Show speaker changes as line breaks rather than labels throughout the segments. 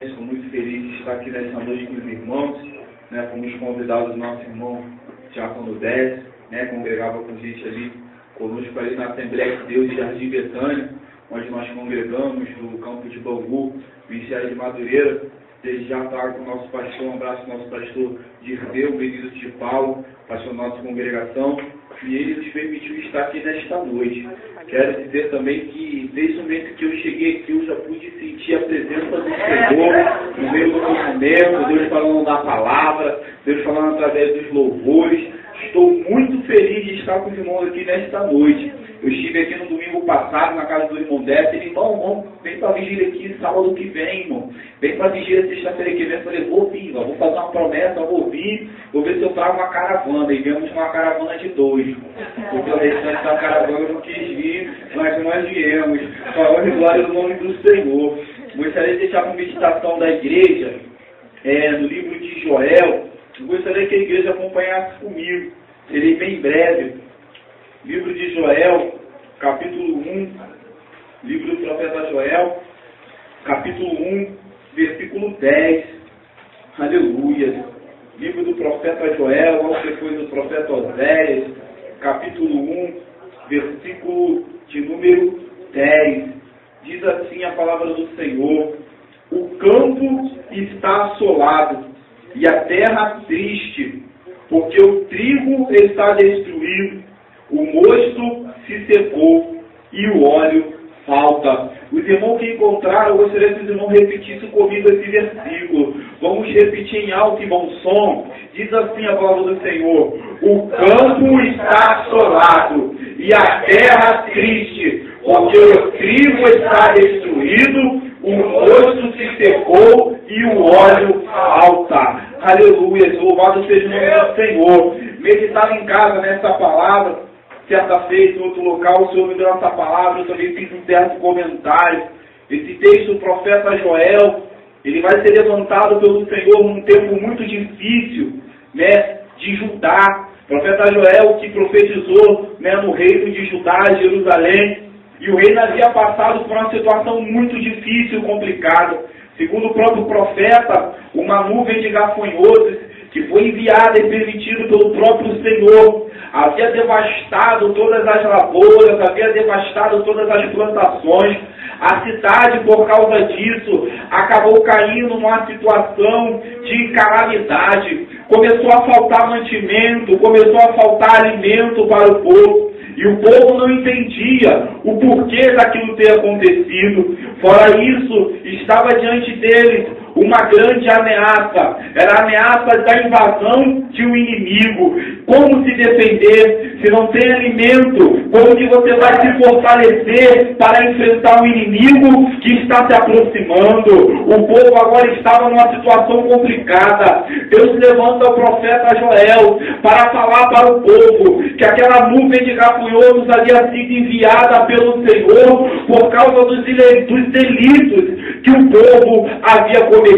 Estou muito feliz de estar aqui nessa noite com os irmãos, né? Fomos convidados do nosso irmão Diácono 10, né? Congregava com a gente ali conosco ali na Assembleia de Deus de Jardim Betânia, onde nós congregamos no campo de Bangu, Ministério de Madureira. Desde já estar com o nosso pastor, um abraço ao nosso pastor Dirceu, Benito de Paulo, pastor da nossa congregação, e ele nos permitiu estar aqui nesta noite. Quero dizer também que desde o momento que eu cheguei aqui, eu já pude sentir a presença do Senhor no meio do movimento, Deus falando da palavra, Deus falando através dos louvores. Estou muito feliz de estar com os irmãos aqui nesta noite. Eu estive aqui no domingo passado, na casa do irmão Décio, ele irmão, vem para a vigília aqui sábado que vem, irmão. Vem para a vigília sexta-feira que vem. Eu falei, vou vir, vou fazer uma promessa, vou vir, vou ver se eu trago uma caravana. E viemos uma caravana de 2. Porque o restante da caravana eu não quis vir, mas nós viemos. Falando em glória no nome do Senhor. Gostaria de deixar para a meditação da igreja, no livro de Joel. Gostaria que a igreja acompanhasse comigo. Serei bem breve. Livro de Joel, capítulo 1. Livro do profeta Joel, capítulo 1, versículo 10. Aleluia. Livro do profeta Joel, logo depois do profeta Oséias, capítulo 1, versículo de número 10. Diz assim a palavra do Senhor: o campo está assolado e a terra triste, porque o trigo está destruído, o mosto se secou e o óleo falta. Os irmãos que encontraram, eu gostaria que os irmãos repetissem comigo esse versículo. Vamos repetir em alto e bom som. Diz assim a palavra do Senhor: o campo está assolado e a terra triste, porque o trigo está destruído, o mosto se secou e o óleo falta. Aleluia, louvado seja o nome do Senhor. Meditava em casa nessa palavra, certa feita, em outro local, o Senhor me deu essa palavra, eu também fiz um certo comentário. Esse texto, o profeta Joel, ele vai ser levantado pelo Senhor num tempo muito difícil, né, de Judá. O profeta Joel que profetizou, né, no reino de Judá, Jerusalém, e o reino havia passado por uma situação muito difícil e complicada. Segundo o próprio profeta, uma nuvem de gafanhotos que foi enviada e permitida pelo próprio Senhor havia devastado todas as lavouras, havia devastado todas as plantações. A cidade, por causa disso, acabou caindo numa situação de calamidade. Começou a faltar mantimento, começou a faltar alimento para o povo. E o povo não entendia o porquê daquilo ter acontecido. Fora isso, estava diante deles uma grande ameaça. Era a ameaça da invasão de um inimigo. Como se defender se não tem alimento? Como que você vai se fortalecer para enfrentar um inimigo que está se aproximando? O povo agora estava numa situação complicada. Deus levanta o profeta Joel para falar para o povo que aquela nuvem de gafanhotos havia sido enviada pelo Senhor por causa dos delitos que o povo havia cometido.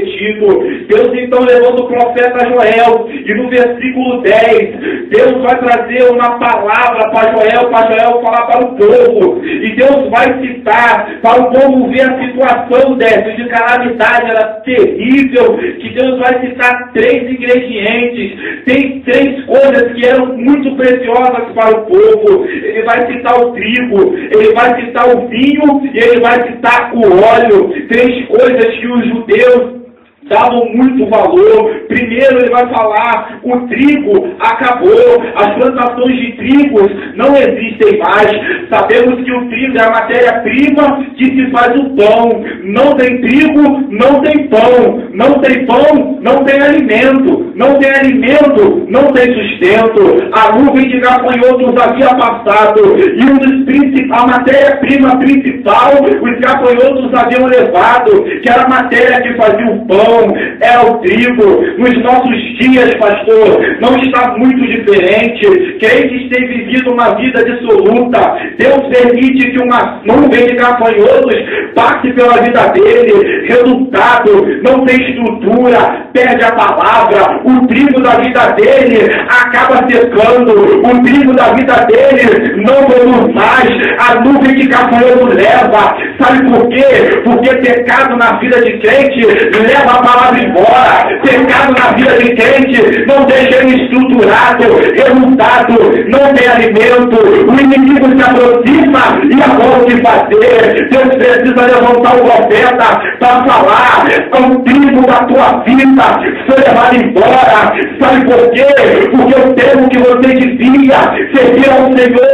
Deus então levanta o profeta Joel, e no versículo 10, Deus vai trazer uma palavra para Joel falar para o povo, e Deus vai citar para o povo ver a situação dessa de calamidade, era terrível, que Deus vai citar 3 ingredientes, tem 3 coisas que eram muito preciosas para o povo. Ele vai citar o trigo, ele vai citar o vinho e ele vai citar o óleo. 3 coisas que os judeus davam muito valor. Primeiro ele vai falar, o trigo acabou, as plantações de trigos não existem mais. Sabemos que o trigo é a matéria-prima que se faz o pão. Não tem trigo, não tem pão. Não tem pão, não tem alimento. Não tem alimento, não tem sustento. A nuvem de gafanhotos havia passado, e a matéria-prima principal, os gafanhotos haviam levado, que era a matéria que fazia o pão.
coração é o trigo. Nos nossos dias, pastor, não está muito diferente. Crentes têm vivido uma vida dissoluta. Deus permite que uma nuvem de gafanhotos passe pela vida dele. Resultado, não tem estrutura, perde a palavra. O trigo da vida dele acaba secando. O trigo da vida dele não produz mais. A nuvem de gafanhoto leva. Sabe por quê? Porque pecado na vida de crente leva a palavra embora. Pecado na vida de crente não deixa ele estruturado. Resultado, não tem alimento. O inimigo se aproxima e agora o que fazer? Deus precisa levantar o profeta para falar: o trigo da tua vida foi levado embora. Sabe por quê? Porque o tempo que você devia servir ao Senhor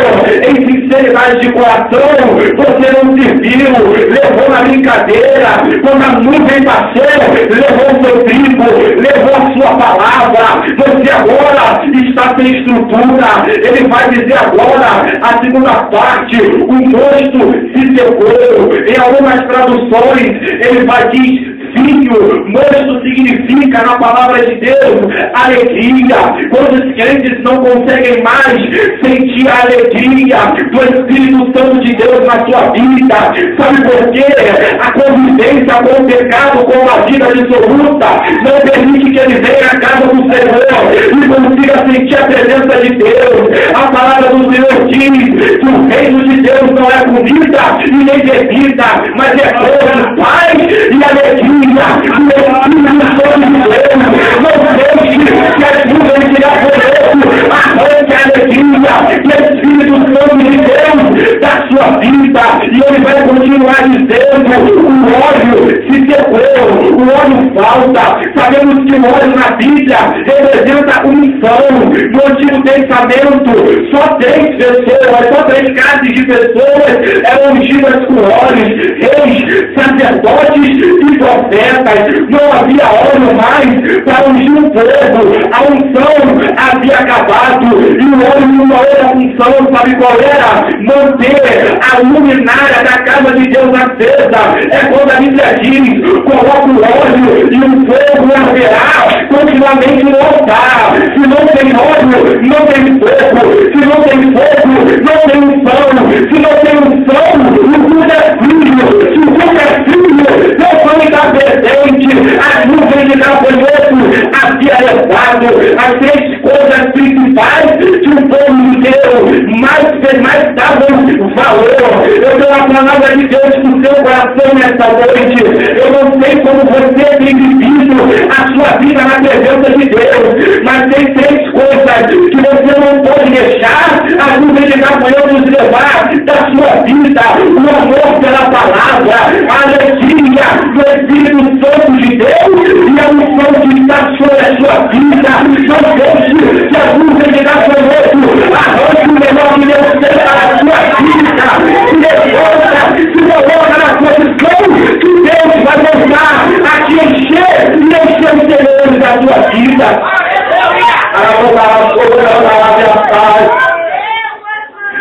em sinceridade de coração, você não serviu, levou na brincadeira. Quando a nuvem passou, levou o seu trigo, levou a sua palavra. Você agora está sem estrutura. Ele vai dizer agora, a segunda parte: o mosto se secou. Em algumas traduções, ele vai dizer vinho. Mosto significa, na palavra de Deus, alegria. Quando os crentes não conseguem mais sentir a alegria do Espírito Santo de Deus na sua vida, sabe por quê? A convivência com o pecado, com a vida dissoluta, não permite que ele venha à casa do Senhor e consiga sentir a presença de Deus. A palavra do Senhor diz que o reino de Deus não é comida e nem bebida, mas é gozo, paz e alegria. O Espírito Santo de Deus não deixe que as nuvens de gafanhoto arranque a alegria, que o Espírito Santo de Deus da sua vida. E ele vai continuar dizendo: o óleo se secou, o óleo falta. Sabemos que o óleo na Bíblia representa unção. No Antigo Testamento, só 3 pessoas, só 3 classes de pessoas eram ungidas com óleos: reis, sacerdotes e profetas. Não havia óleo mais para ungir o povo. A unção havia acabado. E o óleo, uma outra função, sabe qual era? Manter a luminária da casa de Deus acesa. É quando a Bíblia diz: coloca o óleo e o fogo arderá continuamente no altar. Se não tem óleo, não tem fogo. Se não tem fogo, não tem unção. Se não tem unção, o tudo é frio. Se o tudo é frio, não vai estar presente. As nuvens de gafanhoto havia levado as 3 coisas principais que o povo de Deus mais davam valor. Eu dou a palavra de Deus para o seu coração nesta noite. Eu não sei como você tem vivido a sua vida na presença de Deus, mas tem 3 coisas que você não pode deixar a nuvem de gafanhotos levar da sua vida: o amor pela palavra, a alegria do Espírito Santo de Deus e a unção que está sobre a sua vida. Não deixe que a nuvem de gafanhoto arranque o melhor que Deus tem para a sua vida. Se levanta, se coloca na posição que Deus vai voltar a te encher e encher os senhores da sua vida.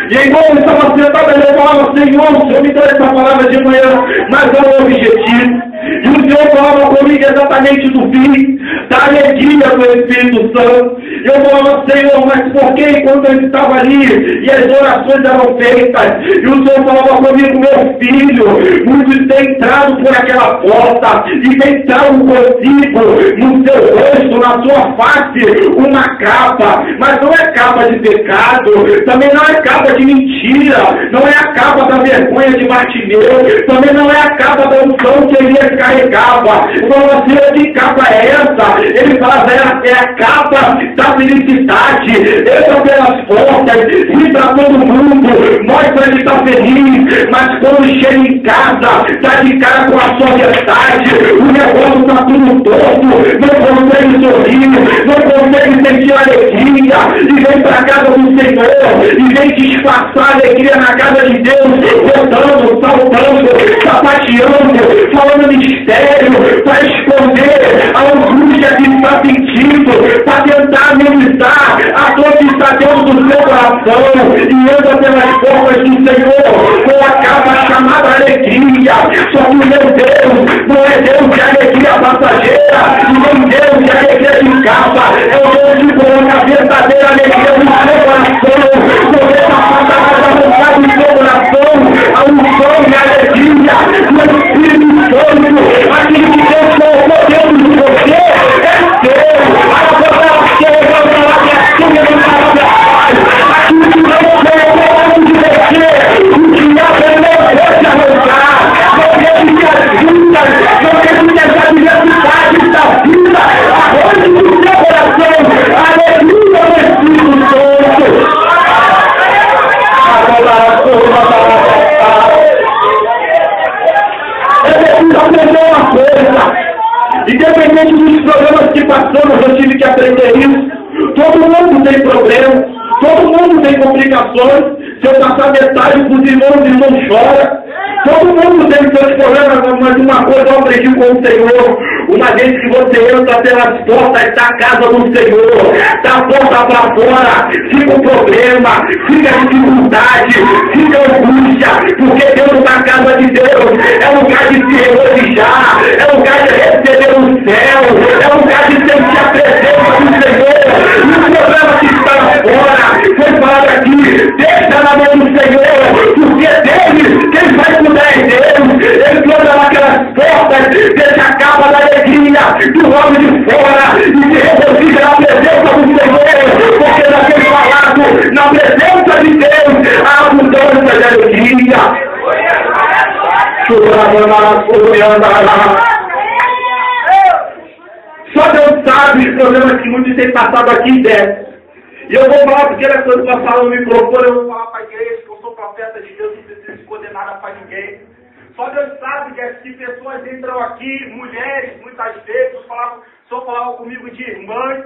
E enquanto eu estava sentado, eu falava: Senhor, o Senhor me deu essa palavra de manhã, mas é um objetivo. E o Senhor falava comigo exatamente do fim, da alegria do Espírito Santo. Eu falava: Senhor, mas por que enquanto eu estava ali e as orações eram feitas? E o Senhor falava comigo: meu filho, muitos têm entrado por aquela porta e têm entrado consigo no seu rosto, na sua face, uma capa. Mas não é capa de pecado, também não é capa de mentira, não é a capa da vergonha de Bartimeu, também não é a capa da unção que ele carregava. Então, que capa é essa? Ele fala: é a capa da felicidade. Entra pelas portas, ri para todo mundo, mostra que está feliz, mas quando chega em casa, está de cara com a sua verdade, o negócio está tudo torto, não consegue sorrir, não consegue sentir alegria, e vem para a casa do Senhor, e vem disfarçar a alegria na casa de Deus, cantando, saltando, sapateando, falando mistério, para esconder a angústia que está sentindo, para tentar amenizar a dor que está dentro do seu coração, e anda pelas portas do Senhor com a capa chamada alegria. Só que o meu Deus não é Deus de alegria passageira, Independente dos problemas que passamos, eu tive que aprender isso. Todo mundo tem problemas, todo mundo tem complicações. Se eu passar metade dos irmãos choram. Todo mundo tem seus problemas, mas uma coisa eu aprendi com o Senhor. Uma vez que você entra pelas portas da casa do Senhor, da porta para fora, fica o problema, fica a dificuldade, fica a angústia, porque dentro da casa de Deus é lugar de se regozijar, é lugar de receber o céu, é lugar de sentir a presença do Senhor. E o problema que está lá fora foi falado aqui, deixa na mão do Senhor, porque dele, quem vai cuidar é Deus. Ele anda naquelas portas, deixa a capa da alegria do lado de fora e se regozija na presença do Senhor, porque naquele palácio, na presença de Deus, há abundância de alegria. Só Deus sabe os problemas que muitos têm passado aqui e dentro. E eu vou falar porque era coisa para falar no microfone, eu vou falar para a igreja que eu sou profeta de Deus, não preciso esconder nada para ninguém. Só Deus sabe que pessoas entram aqui, mulheres, muitas vezes, o Senhor falava comigo de irmãs,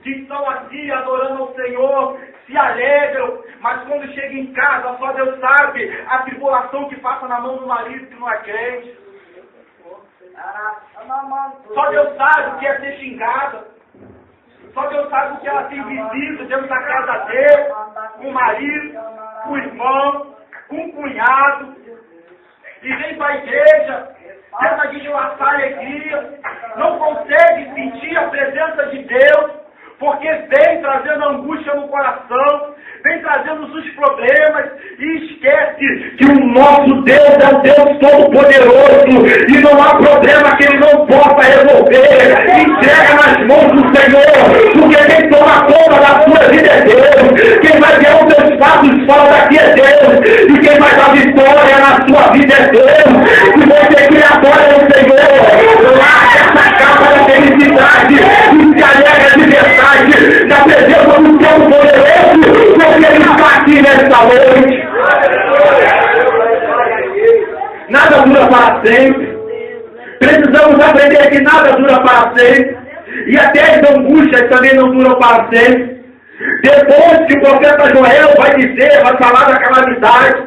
que estão aqui adorando ao Senhor, se alegram, mas quando chega em casa, só Deus sabe a tribulação que passa na mão do marido que não é crente. Só Deus sabe o que é ser xingada. Só Deus sabe o que ela tem vivido dentro da casa dele, com o marido, com o irmão, com o cunhado. E vem para a igreja, tenta disfarçar alegria, não consegue sentir a presença de Deus, porque vem trazendo angústia no coração, vem trazendo os problemas e esquece que o nosso Deus é o Deus Todo-Poderoso e não há problema que Ele não possa resolver. Entrega nas mãos do Senhor, porque quem toma conta da sua vida é Deus, quem vai ver os seus passos fora daqui é Deus, e quem vai dar vitória na sua vida é Deus. Se você quer a glória do Senhor, larga essa capa da felicidade e se alegra de verdade na presença do Todo-Poderoso, porque Ele está aqui nesta noite. Nada dura para sempre. Precisamos aprender que nada dura para sempre. E até as angústias também não duram para sempre. Depois que o profeta Joel vai dizer, vai falar da calamidade,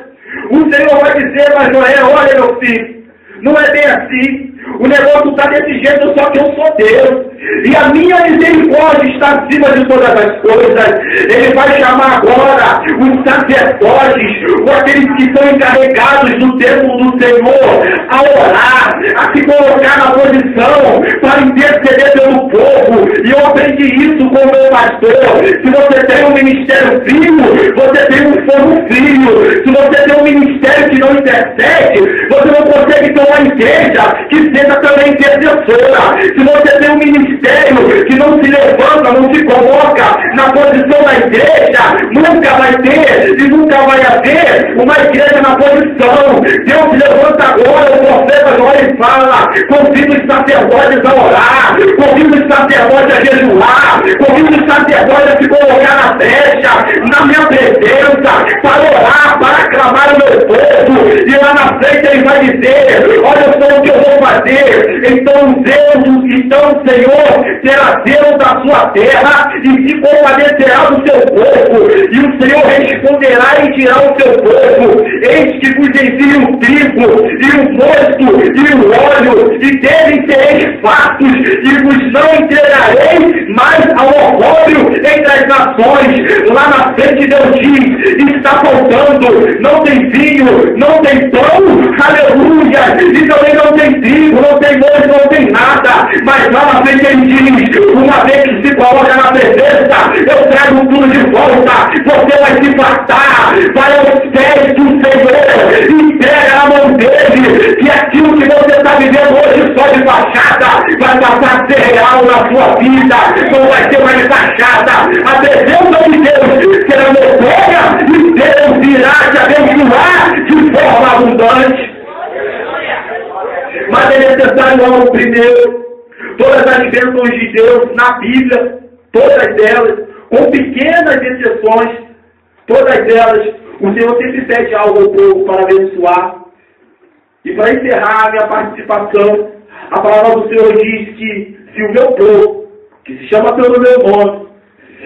o Senhor vai dizer para Joel: olha meu filho, não é bem assim. O negócio está desse jeito, só que eu sou Deus. E a minha misericórdia está acima de todas as coisas. Ele vai chamar agora os sacerdotes, ou aqueles que são encarregados do templo do Senhor, a orar, a se colocar na posição para interceder pelo povo. E eu aprendi isso com o meu pastor. Se você tem um ministério frio, você tem um fogo frio. Se você tem um ministério que não intercede, você não consegue ter uma igreja que seja também intercessora. Se você tem um ministério que não se levanta, não se coloca na posição da igreja, nunca vai ter e nunca vai haver uma igreja na posição. Deus se levanta agora, o profeta agora e fala: convida os sacerdotes a orar, convida os sacerdotes a jejuar, convida os sacerdotes a se colocar na brecha, na minha presença, para orar, para clamar o meu povo. E lá na frente ele vai dizer: olha só o que eu vou fazer. Então o Senhor será Deus da sua terra e se compadecerá do seu povo. E o Senhor responderá e dirá ao seu povo: eis que vos envio o trigo e o mosto e o óleo, e deles sereis fartos, e vos não entregarei mais ao orgulho entre as nações. Lá na frente Deus diz: está faltando, não tem vinho, não tem pão, aleluia, e também não tem trigo, não tem mosto, não tem nada. Mas lá na frente ele diz: uma vez que se coloca na presença, eu trago tudo de volta. Você vai se fartar, vai aos pés do Senhor, entrega na mão dele, que aquilo que você está vivendo hoje só de fachada vai passar a ser real na sua vida, não vai ser mais fachada. A presença de Deus será notória e Deus irá te abençoar de forma abundante. Mas é necessário algo primeiro. Todas as bênçãos de Deus na Bíblia, todas elas, com pequenas exceções, todas elas, o Senhor sempre pede algo ao povo para abençoar. E para encerrar a minha participação, A palavra do Senhor diz que se o meu povo, que se chama pelo meu nome,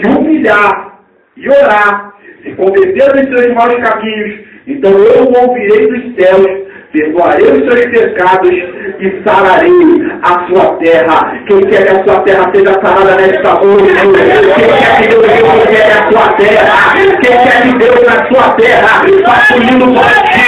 se humilhar e orar, se converter dos seus maus caminhos, então eu o ouvirei dos céus, perdoarei os seus pecados e sararei a sua terra. Quem quer que a sua terra seja sarada nesta noite? Quem quer que Deus regenere a sua terra? Quem quer que Deus na sua terra faça um lindo plantio?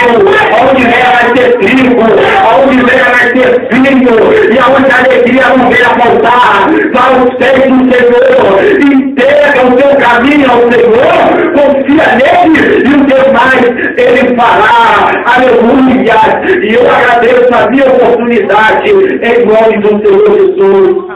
Onde venha vai ter trigo, onde venha vai ter vinho, e aonde a alegria não venha faltar. Para os pés do Senhor, entrega o teu caminho ao Senhor, confia nele, e o demais ele fará. Aleluia! E eu agradeço a minha oportunidade em nome do Senhor Jesus.